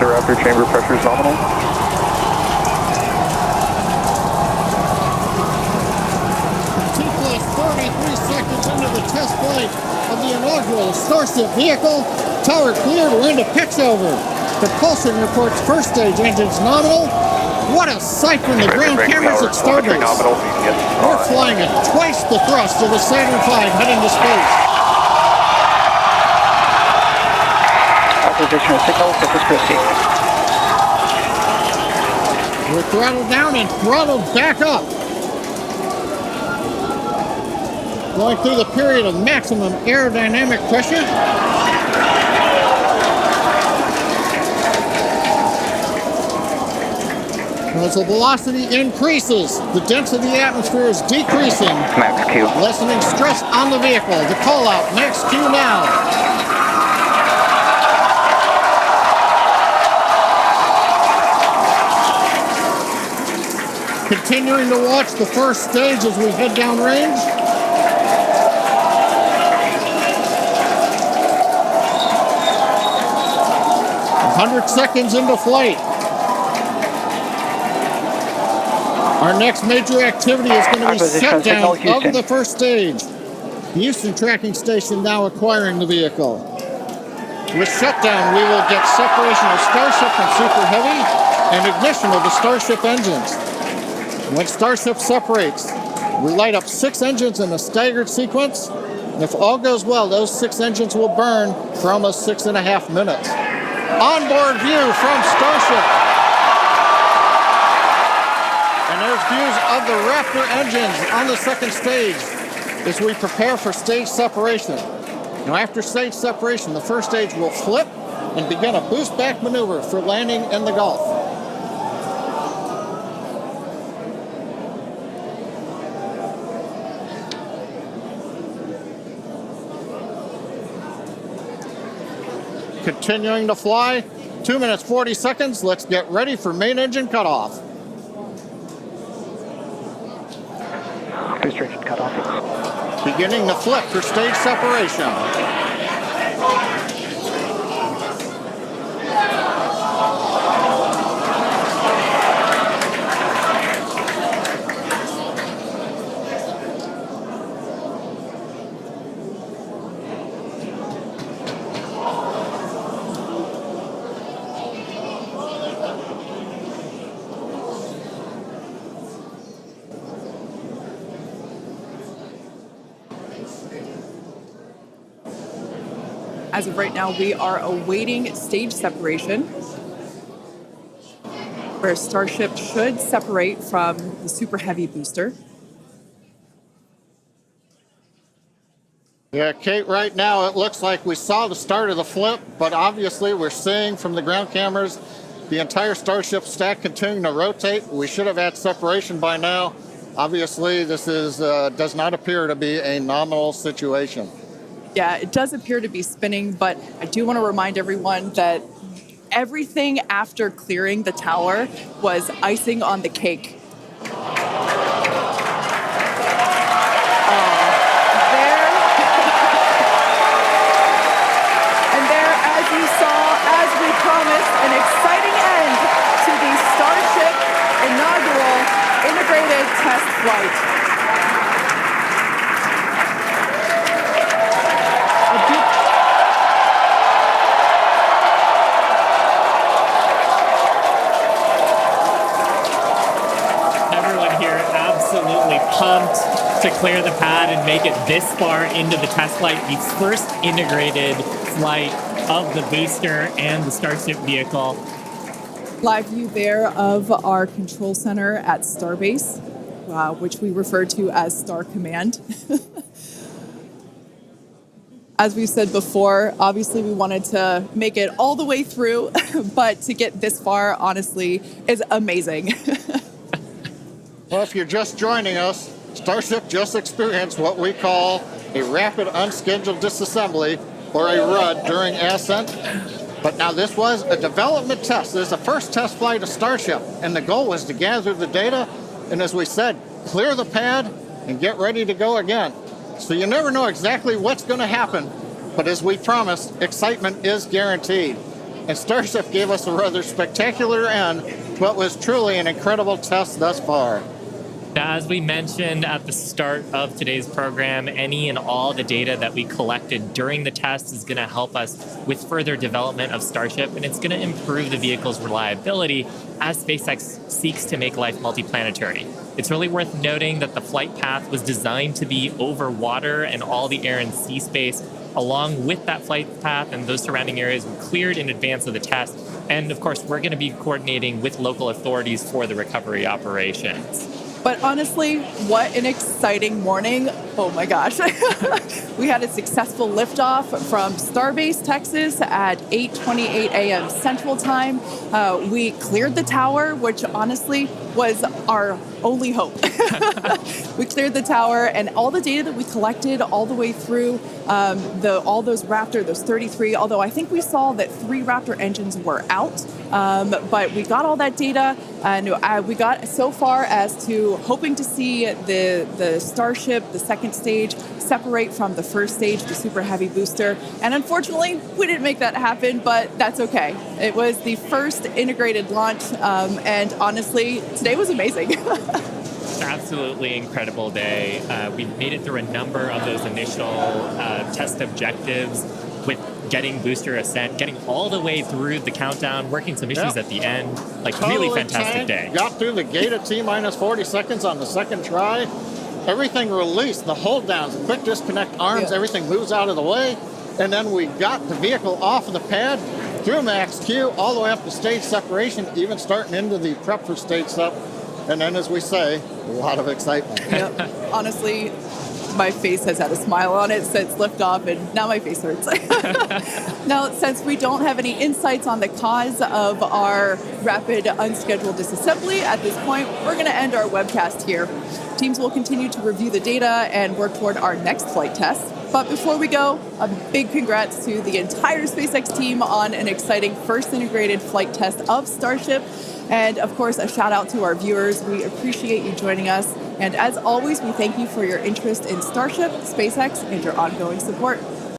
The Raptor chamber pressure is nominal. T+33 seconds into the test flight of the inaugural Starship vehicle. Tower cleared, we're into pitch over. Propulsion reports first stage engines nominal. What a sight from the ground cameras at Starbase. We're flying at twice the thrust of the Saturn V heading to space. Acquisition of signal, surface proceed. We're throttled down and throttled back up. Going through the period of maximum aerodynamic pressure. As the velocity increases, the density of the atmosphere is decreasing. Max Q. Lessening stress on the vehicle. The call out, max Q now. Continuing to watch the first stage as we head downrange. A 100 seconds into flight. Our next major activity is going to be shutdown of the first stage. The Houston tracking station now acquiring the vehicle. With shutdown, we will get separation of Starship from Super Heavy and ignition of the Starship engines. When Starship separates, we light up 6 engines in a staggered sequence. And if all goes well, those 6 engines will burn for almost 6.5 minutes. Onboard view from Starship. And there's views of the Raptor engines on the second stage as we prepare for stage separation. Now after stage separation, the first stage will flip and begin a boost back maneuver for landing in the Gulf. Continuing to fly, 2 minutes 40 seconds. Let's get ready for main engine cutoff. Booster engine cutoff. Beginning to flip for stage separation. As of right now, we are awaiting stage separation, where Starship should separate from the Super Heavy booster. Yeah, Kate, right now it looks like we saw the start of the flip, but obviously we're seeing from the ground cameras the entire Starship stack continuing to rotate. We should have had separation by now. Obviously, this is does not appear to be a nominal situation. Yeah, it does appear to be spinning, but I do want to remind everyone that everything after clearing the tower was icing on the cake. And there, as you saw, as we promised, an exciting end to the Starship inaugural integrated test flight. Absolutely pumped to clear the pad and make it this far into the test flight, the first integrated flight of the booster and the Starship vehicle. Live view there of our control center at Starbase, which we refer to as Star Command. As we said before, obviously we wanted to make it all the way through, but to get this far, honestly, is amazing. Well, if you're just joining us, Starship just experienced what we call a rapid unscheduled disassembly, or a RUD, during ascent. But now this was a development test. This is the first test flight of Starship, and the goal was to gather the data, and as we said, clear the pad and get ready to go again. So you never know exactly what's going to happen, but as we promised, excitement is guaranteed. and Starship gave us a rather spectacular end, but was truly an incredible test thus far. Now, as we mentioned at the start of today's program, any and all the data that we collected during the test is going to help us with further development of Starship, and it's going to improve the vehicle's reliability as SpaceX seeks to make life multiplanetary. It's really worth noting that the flight path was designed to be over water and all the air and sea space. Along with that flight path and those surrounding areas were cleared in advance of the test. And of course, we're going to be coordinating with local authorities for the recovery operations. But honestly, what an exciting morning. Oh my gosh. We had a successful liftoff from Starbase, Texas at 8:28 a.m. Central Time. We cleared the tower, which honestly was our only hope. We cleared the tower, and all the data that we collected all the way through all those Raptor, those 33, although I think we saw that 3 Raptor engines were out. But we got all that data, and we got so far as to hoping to see the Starship, the second stage, separate from the first stage, the Super Heavy booster. And unfortunately, we didn't make that happen, but that's okay. It was the first integrated launch, and honestly, today was amazing. Absolutely incredible day. We made it through a number of those initial test objectives with getting booster ascent, getting all the way through the countdown, working some issues at the end. Like, totally really fantastic day. Got through the gate at T-minus 40 seconds on the second try. Everything released, the hold downs, quick disconnect arms, everything moves out of the way. And then we got the vehicle off of the pad, through max Q, all the way up to stage separation, even starting into the prep for stage sep. And then, as we say, a lot of excitement. Yep. Honestly, my face has had a smile on it since liftoff, and now my face hurts. Now, since we don't have any insights on the cause of our rapid unscheduled disassembly at this point, we're going to end our webcast here. Teams will continue to review the data and work toward our next flight test. But before we go, a big congrats to the entire SpaceX team on an exciting first integrated flight test of Starship. And of course, a shout out to our viewers. We appreciate you joining us. And as always, we thank you for your interest in Starship, SpaceX, and your ongoing support.